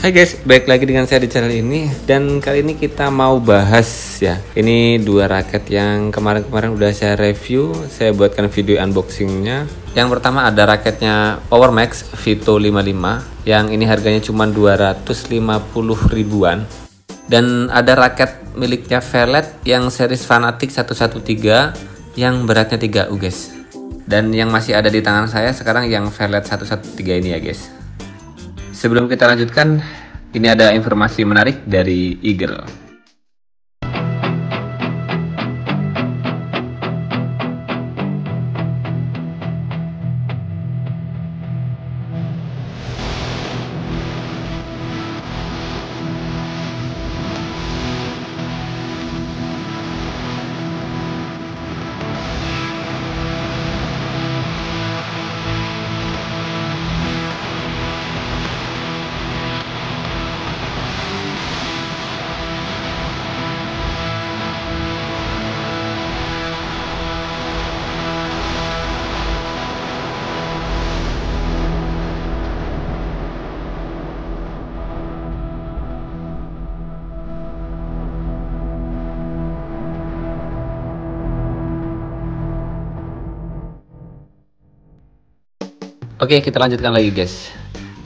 Hai guys, balik lagi dengan saya di channel ini. Dan kali ini kita mau bahas ya, ini dua raket yang kemarin-kemarin udah saya review. Saya buatkan video unboxingnya. Yang pertama ada raketnya Powermax Vito 55, yang ini harganya cuma 250 ribuan. Dan ada raket miliknya Velet yang series Fanatic 113 yang beratnya 3U guys. Dan yang masih ada di tangan saya sekarang yang Velet 113 ini ya guys. Sebelum kita lanjutkan, ini ada informasi menarik dari Eagle. Oke, kita lanjutkan lagi guys.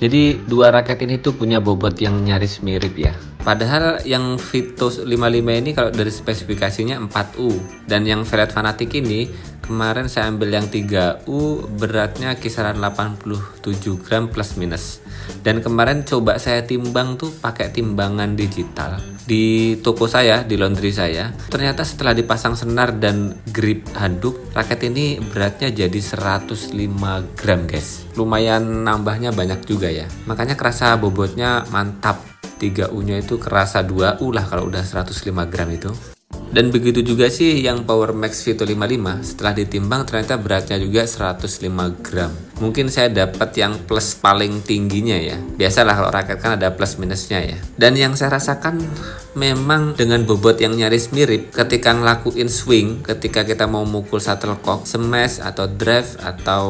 Jadi dua raket ini tuh punya bobot yang nyaris mirip ya. Padahal yang Vito 55 ini kalau dari spesifikasinya 4U. Dan yang Velet Fanatic ini kemarin saya ambil yang 3U, beratnya kisaran 87 gram plus minus. Dan kemarin coba saya timbang tuh pakai timbangan digital di toko saya, di laundry saya. Ternyata setelah dipasang senar dan grip handuk, raket ini beratnya jadi 105 gram guys. Lumayan nambahnya banyak juga ya. Makanya kerasa bobotnya mantap. 3U nya itu kerasa 2U lah kalau udah 105 gram itu. Dan begitu juga sih yang Powermax Vito 55, setelah ditimbang ternyata beratnya juga 105 gram. Mungkin saya dapat yang plus paling tingginya ya. Biasalah kalau raket kan ada plus minusnya ya. Dan yang saya rasakan memang dengan bobot yang nyaris mirip, ketika ngelakuin swing, ketika kita mau mukul shuttlecock, smash atau drive atau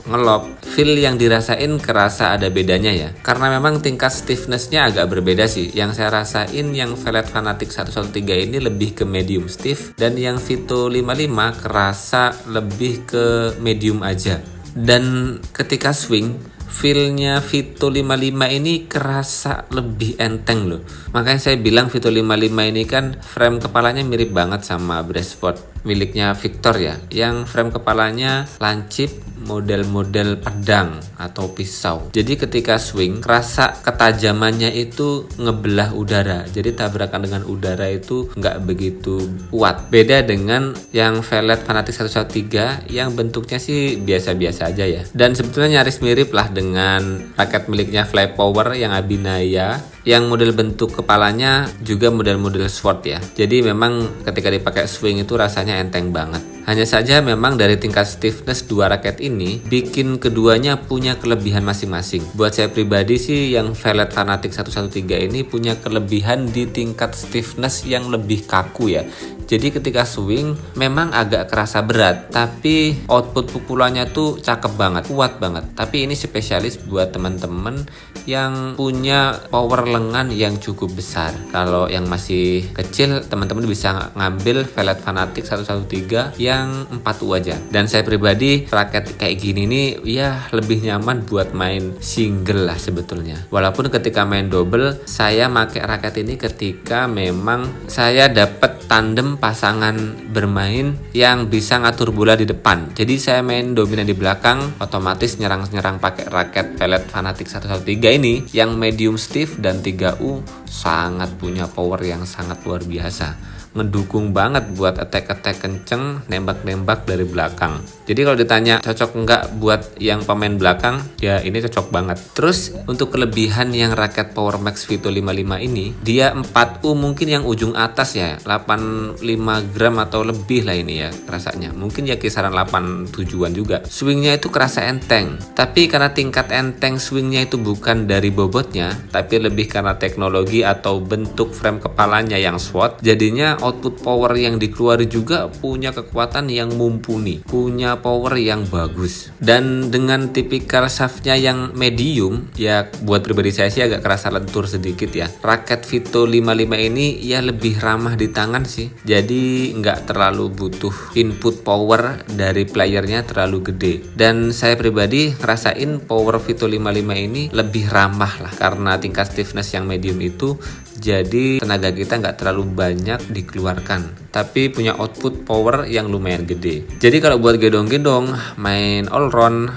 ngelob, feel yang dirasain kerasa ada bedanya ya. Karena memang tingkat stiffness-nya agak berbeda sih. Yang saya rasain yang Velet Fanatic 113 ini lebih ke medium stiff, dan yang Vito 55 kerasa lebih ke medium aja. Dan ketika swing, feel-nya Vito 55 ini kerasa lebih enteng loh. Makanya saya bilang Vito 55 ini kan frame kepalanya mirip banget sama Brasford miliknya Victor ya, yang frame kepalanya lancip model-model pedang atau pisau. Jadi ketika swing, kerasa ketajamannya itu ngebelah udara. Jadi tabrakan dengan udara itu nggak begitu kuat. Beda dengan yang Velet Fanatic 113 yang bentuknya sih biasa-biasa aja ya. Dan sebetulnya nyaris mirip lah dengan raket miliknya Fly Power yang Abinaya, yang model bentuk kepalanya juga model-model sword ya. Jadi memang ketika dipakai swing itu rasanya enteng banget. Hanya saja memang dari tingkat stiffness dua raket ini bikin keduanya punya kelebihan masing-masing. Buat saya pribadi sih yang Velet Fanatic 113 ini punya kelebihan di tingkat stiffness yang lebih kaku ya. Jadi ketika swing memang agak kerasa berat, tapi output pukulannya tuh cakep banget, kuat banget. Tapi ini spesialis buat teman-teman yang punya power lengan yang cukup besar. Kalau yang masih kecil, teman-teman bisa ngambil Velet Fanatic 113 yang 4U aja. Dan saya pribadi raket kayak gini nih ya lebih nyaman buat main single lah sebetulnya. Walaupun ketika main double, saya pakai raket ini ketika memang saya dapat tandem pasangan bermain yang bisa ngatur bola di depan. Jadi saya main dominan di belakang, otomatis nyerang-nyerang pakai raket Velet Fanatic 113 ini yang medium stiff dan 3U sangat punya power yang sangat luar biasa. Ngedukung banget buat attack-attack kenceng, nembak-nembak dari belakang. Jadi kalau ditanya cocok nggak buat yang pemain belakang, ya ini cocok banget. Terus untuk kelebihan yang raket Powermax Vito 55 ini, dia 4U mungkin yang ujung atas ya, 85 gram atau lebih lah ini ya rasanya. Mungkin ya kisaran 87-an juga. Swingnya itu kerasa enteng. Tapi karena tingkat enteng swingnya itu bukan dari bobotnya, tapi lebih karena teknologi atau bentuk frame kepalanya yang SWOT, jadinya output power yang dikeluari juga punya kekuatan yang mumpuni, punya punya power yang bagus. Dan dengan tipikal shaftnya yang medium, ya buat pribadi saya sih agak kerasa lentur sedikit ya. Raket Vito 55 ini ya lebih ramah di tangan sih. Jadi nggak terlalu butuh input power dari playernya terlalu gede. Dan saya pribadi ngerasain power Vito 55 ini lebih ramah lah, karena tingkat stiffness yang medium itu jadi tenaga kita nggak terlalu banyak dikeluarkan, tapi punya output power yang lumayan gede. Jadi kalau buat gedong-gedong main all round,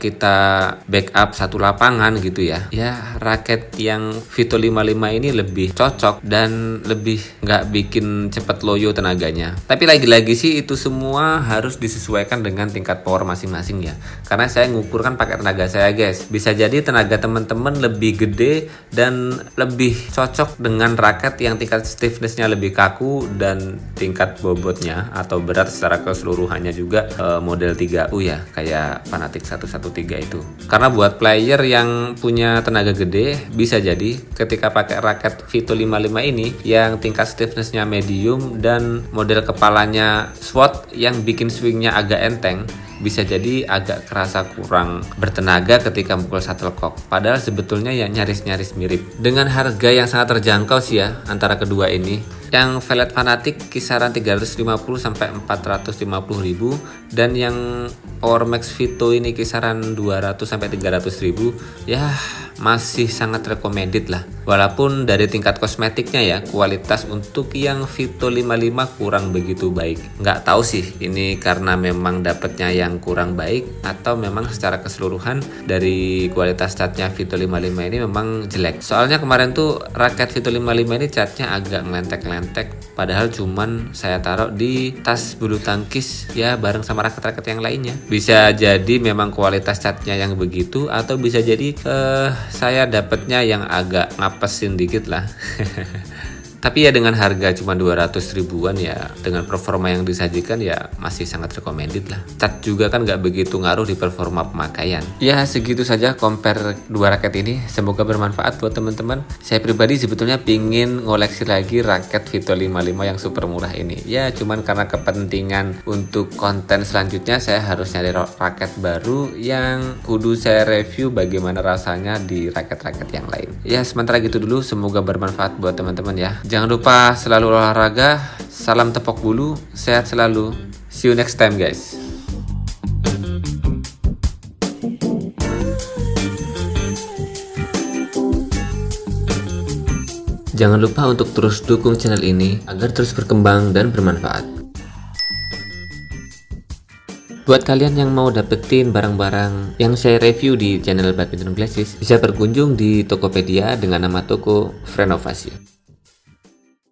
kita backup satu lapangan gitu ya, raket yang Vito 55 ini lebih cocok dan lebih nggak bikin cepet loyo tenaganya. Tapi lagi-lagi sih itu semua harus disesuaikan dengan tingkat power masing-masing ya, karena saya ngukur kan pakai tenaga saya guys. Bisa jadi tenaga teman-teman lebih gede dan lebih cocok dengan raket yang tingkat stiffnessnya lebih kaku dan tingkat bobotnya atau berat secara keseluruhannya juga model 3U ya, kayak Fanatec 113 itu. Karena buat player yang punya tenaga gede, bisa jadi ketika pakai raket Vito 55 ini yang tingkat stiffnessnya medium dan model kepalanya SWOT yang bikin swingnya agak enteng, bisa jadi agak kerasa kurang bertenaga ketika mukul shuttlecock. Padahal sebetulnya ya nyaris-nyaris mirip. Dengan harga yang sangat terjangkau sih ya antara kedua ini. Yang Velvet Fanatec kisaran 350 sampai 450 ribu, dan yang Power Max Vito ini kisaran 200 sampai 300 ribu. Ya masih sangat recommended lah. Walaupun dari tingkat kosmetiknya ya, kualitas untuk yang Vito 55 kurang begitu baik. Nggak tahu sih ini karena memang dapetnya yang kurang baik atau memang secara keseluruhan dari kualitas catnya Vito 55 ini memang jelek. Soalnya kemarin tuh raket Vito 55 ini catnya agak ngelentek-ngelentek, padahal cuman saya taruh di tas bulu tangkis ya bareng sama raket-raket yang lainnya. Bisa jadi memang kualitas catnya yang begitu, atau bisa jadi saya dapetnya yang agak ngapesin dikit lah. Tapi ya dengan harga cuma 200 ribuan ya, dengan performa yang disajikan ya masih sangat recommended lah. Cat juga kan nggak begitu ngaruh di performa pemakaian. Ya segitu saja compare dua raket ini. Semoga bermanfaat buat teman-teman. Saya pribadi sebetulnya pingin ngoleksi lagi raket Vito 55 yang super murah ini. Ya cuman karena kepentingan untuk konten selanjutnya saya harus nyari raket baru yang kudu saya review bagaimana rasanya di raket-raket yang lain. Ya sementara gitu dulu, semoga bermanfaat buat teman-teman ya. Jangan lupa selalu olahraga, salam tepok bulu, sehat selalu. See you next time guys. Jangan lupa untuk terus dukung channel ini agar terus berkembang dan bermanfaat. Buat kalian yang mau dapetin barang-barang yang saya review di channel Badminton Glasses, bisa berkunjung di Tokopedia dengan nama toko Frenovasi.